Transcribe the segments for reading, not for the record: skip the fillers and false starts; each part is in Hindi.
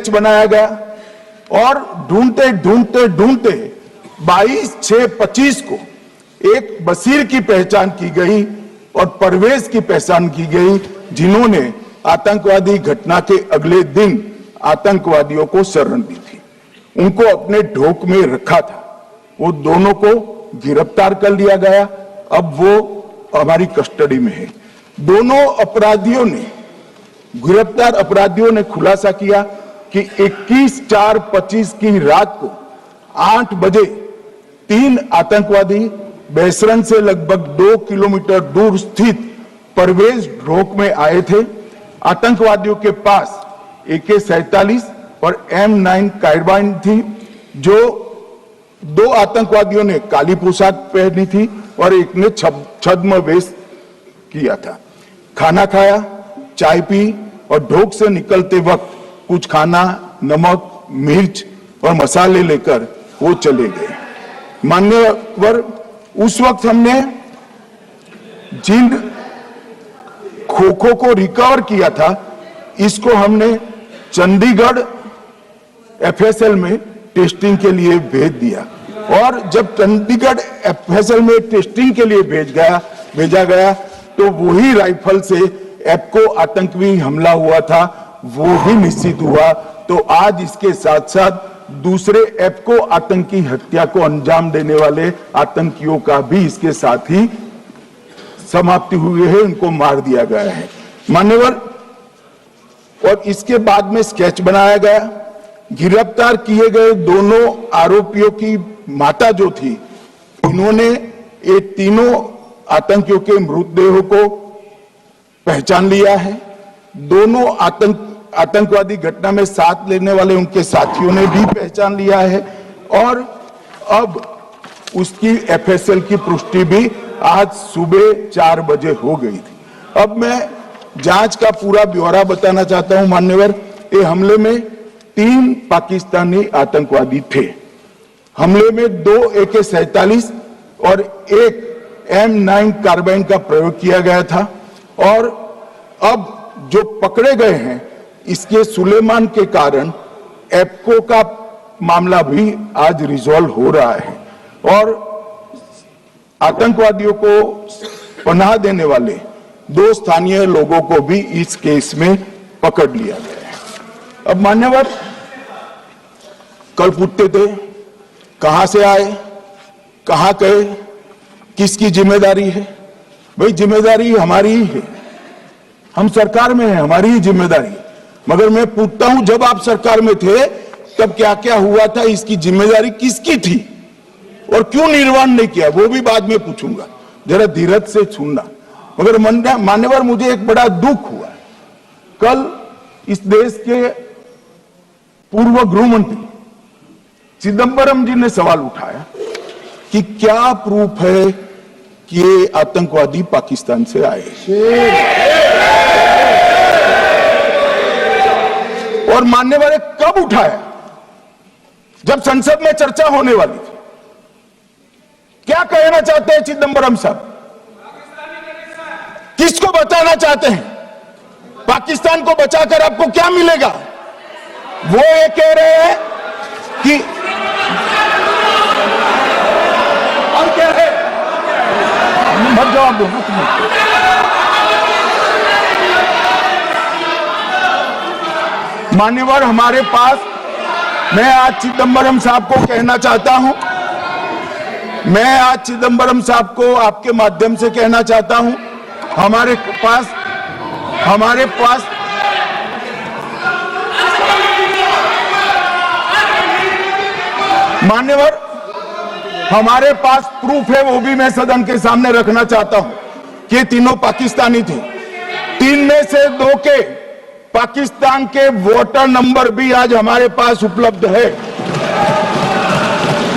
स्केच बनाया गया और ढूंढते ढूंढते ढूंढते 22/6/25 को एक बशीर की पहचान की गई और परवेज की पहचान की गई, जिन्होंने आतंकवादी घटना के अगले दिन आतंकवादियों को शरण दी थी। उनको अपने ढोक में रखा था। वो दोनों को गिरफ्तार कर लिया गया, अब वो हमारी कस्टडी में है। दोनों अपराधियों ने, गिरफ्तार अपराधियों ने खुलासा किया कि 21/4/25 की रात को 8 बजे 3 आतंकवादी बेसरन से लगभग 2 किलोमीटर दूर स्थित परवेज ढोक में आए थे। आतंकवादियों के पास AK-47 और M9 कार्बाइन थी। जो 2 आतंकवादियों ने काली पोशाक पहनी थी और एक ने छद्म वेश किया था। खाना खाया, चाय पी और ढोक से निकलते वक्त कुछ खाना, नमक, मिर्च और मसाले लेकर वो चले गए। मान्यवर, उस वक्त हमने जिन खोखों को रिकवर किया था, इसको हमने चंडीगढ़ FSL में टेस्टिंग के लिए भेज दिया और जब चंडीगढ़ FSL में टेस्टिंग के लिए भेजा गया तो वही राइफल से एप्को आतंकी हमला हुआ था, वो भी निश्चित हुआ। तो आज इसके साथ साथ दूसरे एप्को आतंकी हत्या को अंजाम देने वाले आतंकियों का भी इसके साथ ही समाप्ति हुई है, उनको मार दिया गया है। मान्यवर, और इसके बाद में स्केच बनाया गया। गिरफ्तार किए गए दोनों आरोपियों की माता जो थी, इन्होंने ये तीनों आतंकियों के मृतदेहों को पहचान लिया है। दोनों आतंकवादी घटना में साथ लेने वाले उनके साथियों ने भी पहचान लिया है और अब उसकी FSL की पुष्टि भी आज सुबह 4 बजे हो गई थी। अब मैं जांच का पूरा ब्यौरा बताना चाहता हूं। मान्यवर, ये हमले में 3 पाकिस्तानी आतंकवादी थे। हमले में 2 AK-47 और 1 M9 कार्बाइन का प्रयोग किया गया था और अब जो पकड़े गए हैं, इसके सुलेमान के कारण एप्को का मामला भी आज रिजॉल्व हो रहा है और आतंकवादियों को पनाह देने वाले 2 स्थानीय लोगों को भी इस केस में पकड़ लिया गया है। अब मान्यवर, कल पूछते थे कहां से आए, कहां गए, किसकी जिम्मेदारी है। भाई, जिम्मेदारी हमारी ही है, हम सरकार में हैं, हमारी ही जिम्मेदारी। मगर मैं पूछता हूं, जब आप सरकार में थे तब क्या क्या हुआ था, इसकी जिम्मेदारी किसकी थी और क्यों निर्वहन नहीं किया, वो भी बाद में पूछूंगा। जरा धीरज से सुनना। मगर मान्यवर, मुझे एक बड़ा दुख हुआ। कल इस देश के पूर्व गृह मंत्री चिदंबरम जी ने सवाल उठाया कि क्या प्रूफ है कि ये आतंकवादी पाकिस्तान से आए, और मान्यवर कब उठाया, जब संसद में चर्चा होने वाली थी। क्या कहना चाहते हैं चिदंबरम साहब, किसको बताना चाहते हैं? पाकिस्तान को बचाकर आपको क्या मिलेगा? वो ये कह रहे हैं कि और क्या है, मत जवाब दो। मान्यवर, हमारे पास, मैं आज चिदंबरम साहब को कहना चाहता हूं, मैं आज चिदंबरम साहब को आपके माध्यम से कहना चाहता हूं, हमारे पास मान्यवर, हमारे पास प्रूफ है, वो भी मैं सदन के सामने रखना चाहता हूं कि तीनों पाकिस्तानी थे। 3 में से 2 के पाकिस्तान के वोटर नंबर भी आज हमारे पास उपलब्ध है।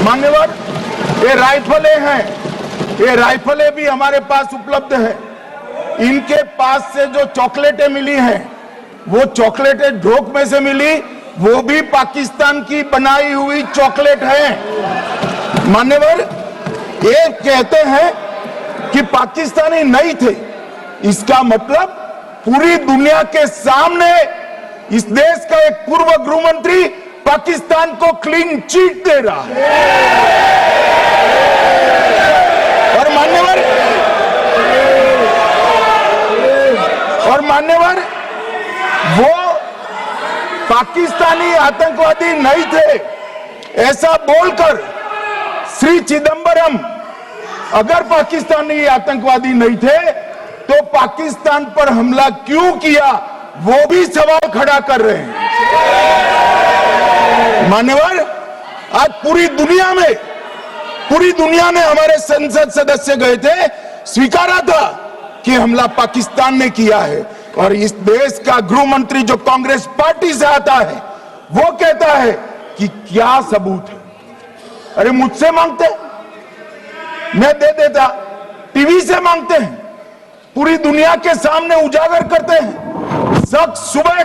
मान्यवर, ये राइफलें हैं, ये राइफलें भी हमारे पास उपलब्ध है। इनके पास से जो चॉकलेटें मिली हैं, वो चॉकलेटें ढोक में से मिली, वो भी पाकिस्तान की बनाई हुई चॉकलेट है। मान्यवर, ये कहते हैं कि पाकिस्तानी नहीं थे, इसका मतलब पूरी दुनिया के सामने इस देश का एक पूर्व गृह मंत्री पाकिस्तान को क्लीन चिट दे रहा है। और मान्यवर वो पाकिस्तानी आतंकवादी नहीं थे ऐसा बोलकर श्री चिदंबरम अगर पाकिस्तानी आतंकवादी नहीं थे तो पाकिस्तान पर हमला क्यों किया वो भी सवाल खड़ा कर रहे हैं। मान्यवर आज पूरी दुनिया ने हमारे संसद सदस्य गए थे, स्वीकारा था कि हमला पाकिस्तान ने किया है। और इस देश का गृह मंत्री जो कांग्रेस पार्टी से आता है वो कहता है कि क्या सबूत है। अरे मुझसे मांगते मैं दे देता, टीवी से मांगते हैं, पूरी दुनिया के सामने उजागर करते हैं। सब सुबह